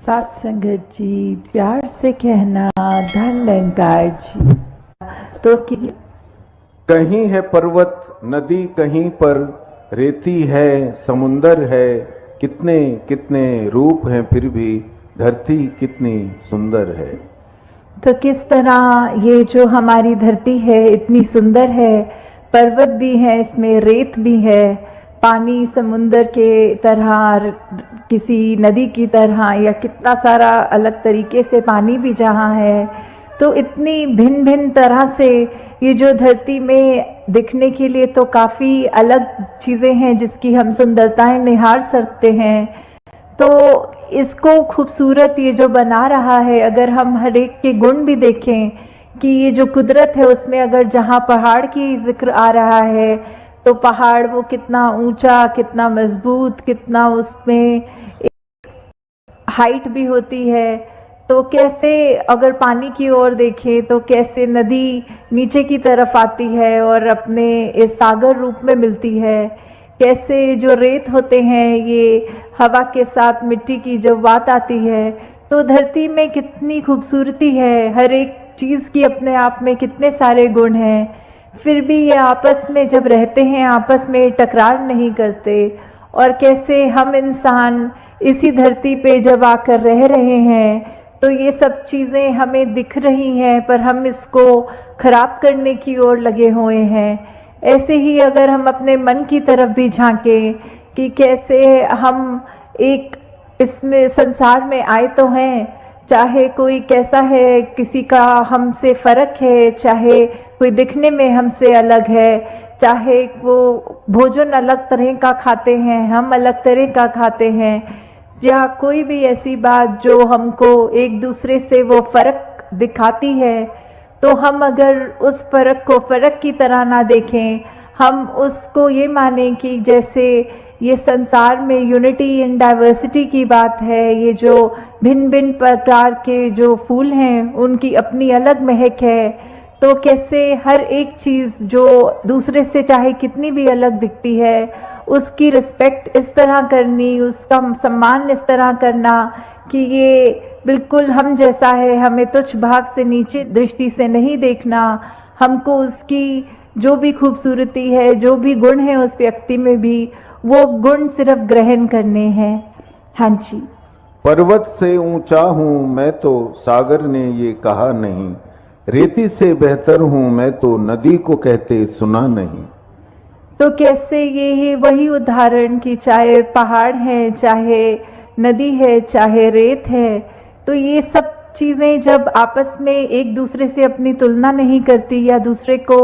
साथ संगत जी, प्यार से कहना धन अलंकार जी। तो उसकी कहीं है पर्वत नदी, कहीं पर रेती है, समुंदर है, कितने कितने रूप हैं, फिर भी धरती कितनी सुंदर है। तो किस तरह ये जो हमारी धरती है इतनी सुंदर है, पर्वत भी है, इसमें रेत भी है, पानी समुंदर के तरह, किसी नदी की तरह, या कितना सारा अलग तरीके से पानी भी जहाँ है, तो इतनी भिन्न भिन्न तरह से ये जो धरती में दिखने के लिए तो काफ़ी अलग चीज़ें हैं जिसकी हम सुंदरताएं निहार सकते हैं। तो इसको खूबसूरत ये जो बना रहा है, अगर हम हर एक के गुण भी देखें कि ये जो कुदरत है उसमें अगर जहाँ पहाड़ की जिक्र आ रहा है तो पहाड़ वो कितना ऊंचा, कितना मजबूत, कितना उसमें हाइट भी होती है। तो कैसे अगर पानी की ओर देखें तो कैसे नदी नीचे की तरफ आती है और अपने इस सागर रूप में मिलती है, कैसे जो रेत होते हैं ये हवा के साथ मिट्टी की जब बात आती है तो धरती में कितनी खूबसूरती है, हर एक चीज़ की अपने आप में कितने सारे गुण हैं, फिर भी ये आपस में जब रहते हैं आपस में टकरार नहीं करते। और कैसे हम इंसान इसी धरती पे जब आकर रह रहे हैं तो ये सब चीज़ें हमें दिख रही हैं पर हम इसको खराब करने की ओर लगे हुए हैं। ऐसे ही अगर हम अपने मन की तरफ भी झांकें कि कैसे हम एक इसमें संसार में आए तो हैं, चाहे कोई कैसा है, किसी का हमसे फ़र्क है, चाहे कोई दिखने में हमसे अलग है, चाहे वो भोजन अलग तरह का खाते हैं, हम अलग तरह का खाते हैं, या कोई भी ऐसी बात जो हमको एक दूसरे से वो फ़र्क दिखाती है, तो हम अगर उस फ़र्क को फ़र्क की तरह ना देखें, हम उसको ये मानें कि जैसे ये संसार में यूनिटी इन डाइवर्सिटी की बात है, ये जो भिन्न भिन्न प्रकार के जो फूल हैं उनकी अपनी अलग महक है, तो कैसे हर एक चीज़ जो दूसरे से चाहे कितनी भी अलग दिखती है उसकी रिस्पेक्ट इस तरह करनी, उसका सम्मान इस तरह करना कि ये बिल्कुल हम जैसा है, हमें तुच्छ भाग से नीचे दृष्टि से नहीं देखना, हमको उसकी जो भी खूबसूरती है, जो भी गुण है उस व्यक्ति में भी वो गुण सिर्फ ग्रहण करने हैं। हाँ जी। पर्वत से ऊंचा हूँ मैं तो सागर ने ये कहा नहीं, रेती से बेहतर हूँ मैं तो नदी को कहते सुना नहीं। तो कैसे ये है वही उदाहरण कि चाहे पहाड़ है, चाहे नदी है, चाहे रेत है, तो ये सब चीज़ें जब आपस में एक दूसरे से अपनी तुलना नहीं करती या दूसरे को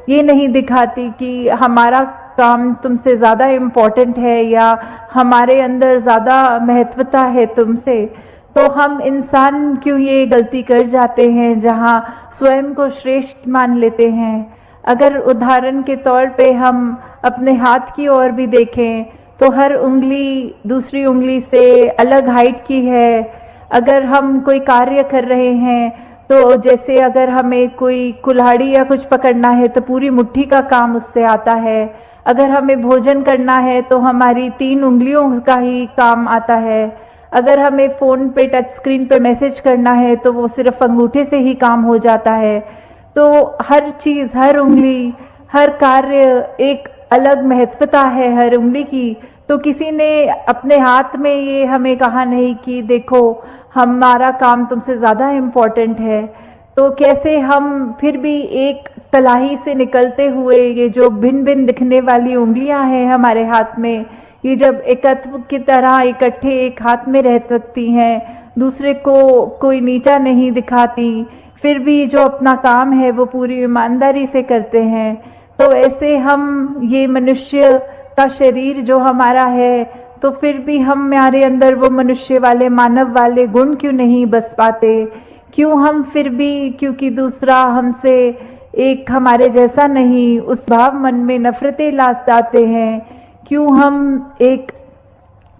ये नहीं दिखाती कि हमारा काम तुमसे ज़्यादा इम्पोर्टेंट है या हमारे अंदर ज़्यादा महत्वता है तुमसे, तो हम इंसान क्यों ये गलती कर जाते हैं जहाँ स्वयं को श्रेष्ठ मान लेते हैं। अगर उदाहरण के तौर पे हम अपने हाथ की ओर भी देखें तो हर उंगली दूसरी उंगली से अलग हाइट की है। अगर हम कोई कार्य कर रहे हैं तो जैसे अगर हमें कोई कुल्हाड़ी या कुछ पकड़ना है तो पूरी मुट्ठी का काम उससे आता है, अगर हमें भोजन करना है तो हमारी 3 उंगलियों का ही काम आता है, अगर हमें फ़ोन पे टच स्क्रीन पे मैसेज करना है तो वो सिर्फ अंगूठे से ही काम हो जाता है। तो हर चीज़, हर उंगली, हर कार्य एक अलग महत्वता है हर उंगली की। तो किसी ने अपने हाथ में ये हमें कहा नहीं कि देखो हमारा काम तुमसे ज़्यादा इम्पोर्टेंट है। तो कैसे हम फिर भी एक तलाही से निकलते हुए ये जो भिन्न भिन्न दिखने वाली उंगलियां हैं हमारे हाथ में, ये जब एकत्व की तरह इकट्ठे एक हाथ में रह सकती हैं, दूसरे को कोई नीचा नहीं दिखाती, फिर भी जो अपना काम है वो पूरी ईमानदारी से करते हैं, तो ऐसे हम ये मनुष्य का शरीर जो हमारा है, तो फिर भी हमारे अंदर वो मनुष्य वाले, मानव वाले गुण क्यों नहीं बस पाते? क्यों हम फिर भी, क्योंकि दूसरा हमसे एक हमारे जैसा नहीं, उस भाव मन में नफरतें लाते हैं? क्यों हम एक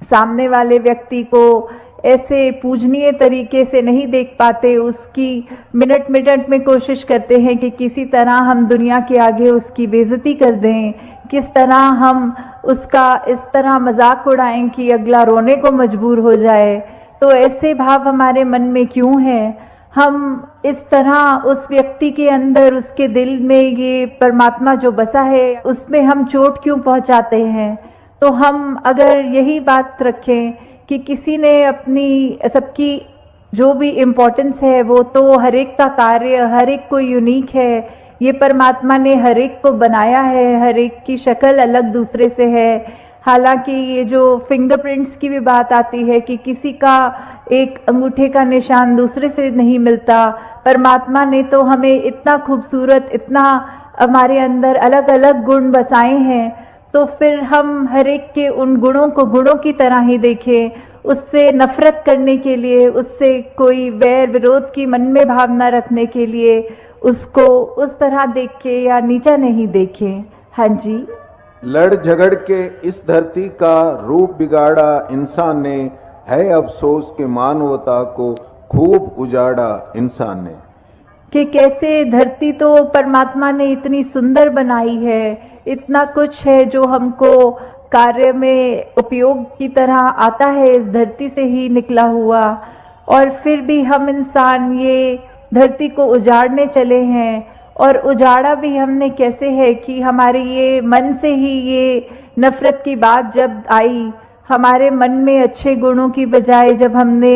सामने वाले व्यक्ति को ऐसे पूजनीय तरीके से नहीं देख पाते, उसकी मिनट मिनट में कोशिश करते हैं कि किसी तरह हम दुनिया के आगे उसकी बेइज्जती कर दें, किस तरह हम उसका इस तरह मजाक उड़ाएं कि अगला रोने को मजबूर हो जाए। तो ऐसे भाव हमारे मन में क्यों है? हम इस तरह उस व्यक्ति के अंदर, उसके दिल में ये परमात्मा जो बसा है, उसमें हम चोट क्यों पहुंचाते हैं? तो हम अगर यही बात रखें कि किसी ने अपनी, सबकी जो भी इम्पोर्टेंस है वो तो हर एक का कार्य, हर एक को यूनिक है, ये परमात्मा ने हर एक को बनाया है, हर एक की शक्ल अलग दूसरे से है। हालांकि ये जो फिंगरप्रिंट्स की भी बात आती है कि किसी का एक अंगूठे का निशान दूसरे से नहीं मिलता, परमात्मा ने तो हमें इतना खूबसूरत, इतना हमारे अंदर अलग अलग गुण बसाए हैं, तो फिर हम हर एक के उन गुणों को गुणों की तरह ही देखें, उससे नफरत करने के लिए, उससे कोई वैर विरोध की मन में भावना रखने के लिए उसको उस तरह देख के या नीचा नहीं देखें। हाँ जी। लड़ झगड़ के इस धरती का रूप बिगाड़ा इंसान ने, है अफसोस के मानवता को खूब उजाड़ा इंसान ने। कि कैसे धरती तो परमात्मा ने इतनी सुंदर बनाई है, इतना कुछ है जो हमको कार्य में उपयोग की तरह आता है, इस धरती से ही निकला हुआ, और फिर भी हम इंसान ये धरती को उजाड़ने चले हैं। और उजाड़ा भी हमने कैसे है कि हमारे ये मन से ही ये नफरत की बात जब आई, हमारे मन में अच्छे गुणों की बजाय जब हमने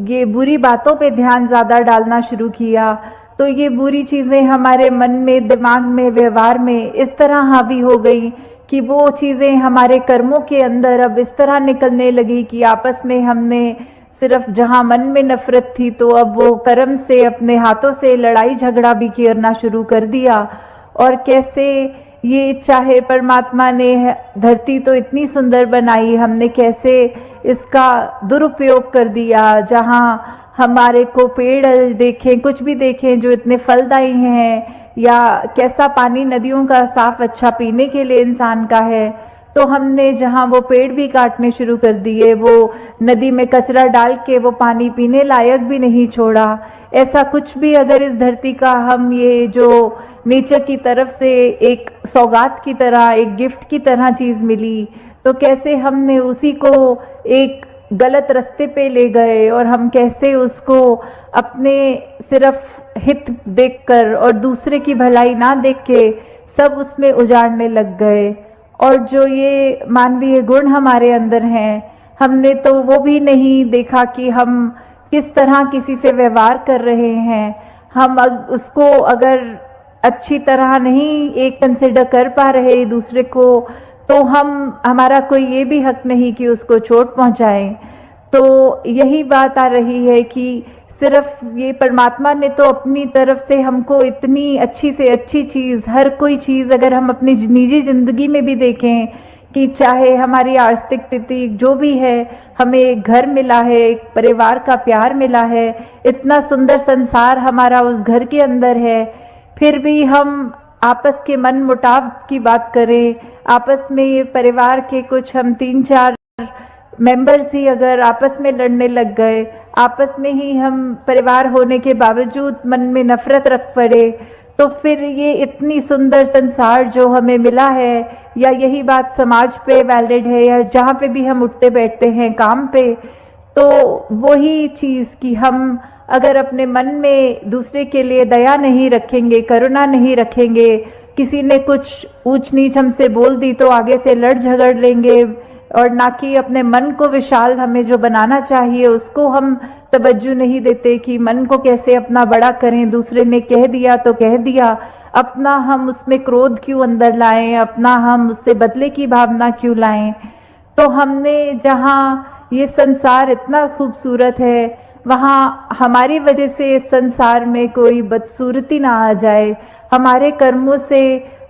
ये बुरी बातों पे ध्यान ज़्यादा डालना शुरू किया, तो ये बुरी चीज़ें हमारे मन में, दिमाग में, व्यवहार में इस तरह हावी हो गई कि वो चीज़ें हमारे कर्मों के अंदर अब इस तरह निकलने लगी कि आपस में हमने सिर्फ जहाँ मन में नफरत थी तो अब वो कर्म से, अपने हाथों से लड़ाई झगड़ा भी करना शुरू कर दिया। और कैसे ये, चाहे परमात्मा ने धरती तो इतनी सुंदर बनाई, हमने कैसे इसका दुरुपयोग कर दिया, जहाँ हमारे को पेड़ देखें, कुछ भी देखें जो इतने फलदायी हैं, या कैसा पानी नदियों का साफ अच्छा पीने के लिए इंसान का है, तो हमने जहाँ वो पेड़ भी काटने शुरू कर दिए, वो नदी में कचरा डाल के वो पानी पीने लायक भी नहीं छोड़ा। ऐसा कुछ भी अगर इस धरती का हम, ये जो नेचर की तरफ से एक सौगात की तरह, एक गिफ्ट की तरह चीज़ मिली, तो कैसे हमने उसी को एक गलत रास्ते पे ले गए, और हम कैसे उसको अपने सिर्फ हित देखकर और दूसरे की भलाई ना देख के सब उसमें उजाड़ने लग गए। और जो ये मानवीय गुण हमारे अंदर हैं, हमने तो वो भी नहीं देखा कि हम किस तरह किसी से व्यवहार कर रहे हैं। हम उसको अगर अच्छी तरह नहीं एक कंसिडर कर पा रहे दूसरे को, तो हमारा कोई ये भी हक नहीं कि उसको चोट पहुंचाएं। तो यही बात आ रही है कि सिर्फ ये परमात्मा ने तो अपनी तरफ से हमको इतनी अच्छी से अच्छी चीज़, हर कोई चीज़ अगर हम अपनी निजी ज़िंदगी में भी देखें कि चाहे हमारी आर्थिक स्थिति जो भी है, हमें एक घर मिला है, एक परिवार का प्यार मिला है, इतना सुंदर संसार हमारा उस घर के अंदर है, फिर भी हम आपस के मन मुटाव की बात करें, आपस में ये परिवार के कुछ हम 3-4 मेंबर्स ही अगर आपस में लड़ने लग गए, आपस में ही हम परिवार होने के बावजूद मन में नफरत रख पड़े, तो फिर ये इतनी सुंदर संसार जो हमें मिला है, या यही बात समाज पे वैलिड है, या जहाँ पे भी हम उठते बैठते हैं काम पे, तो वही चीज़ कि हम अगर अपने मन में दूसरे के लिए दया नहीं रखेंगे, करुणा नहीं रखेंगे, किसी ने कुछ ऊंच नीच हमसे बोल दी तो आगे से लड़ झगड़ लेंगे, और ना कि अपने मन को विशाल हमें जो बनाना चाहिए उसको हम तवज्जो नहीं देते कि मन को कैसे अपना बड़ा करें, दूसरे ने कह दिया तो कह दिया, अपना हम उसमें क्रोध क्यों अंदर लाएं, अपना हम उससे बदले की भावना क्यों लाएं। तो हमने जहाँ ये संसार इतना खूबसूरत है, वहाँ हमारी वजह से इस संसार में कोई बदसूरती ना आ जाए, हमारे कर्मों से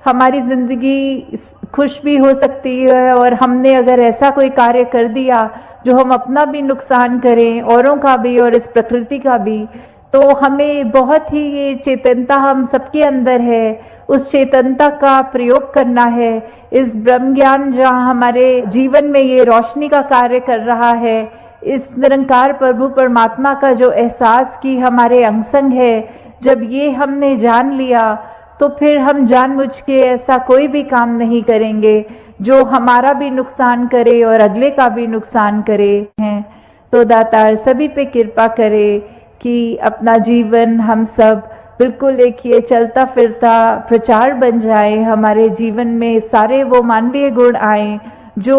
हमारी जिंदगी खुश भी हो सकती है, और हमने अगर ऐसा कोई कार्य कर दिया जो हम अपना भी नुकसान करें, औरों का भी और इस प्रकृति का भी, तो हमें बहुत ही ये चेतनता हम सबके अंदर है, उस चेतनता का प्रयोग करना है। इस ब्रह्म ज्ञान जहाँ हमारे जीवन में ये रोशनी का कार्य कर रहा है, इस निरंकार प्रभु परमात्मा का जो एहसास की हमारे अंग संग है, जब ये हमने जान लिया तो फिर हम जानबूझ के ऐसा कोई भी काम नहीं करेंगे जो हमारा भी नुकसान करे और अगले का भी नुकसान करे हैं। तो दातार सभी पे कृपा करे कि अपना जीवन हम सब बिल्कुल एक ये चलता फिरता प्रचार बन जाए, हमारे जीवन में सारे वो मानवीय गुण आए जो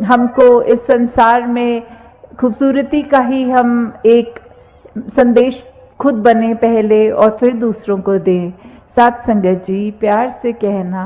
हमको इस संसार में खूबसूरती का ही हम एक संदेश खुद बने पहले और फिर दूसरों को दें। साथ संगत जी प्यार से कहना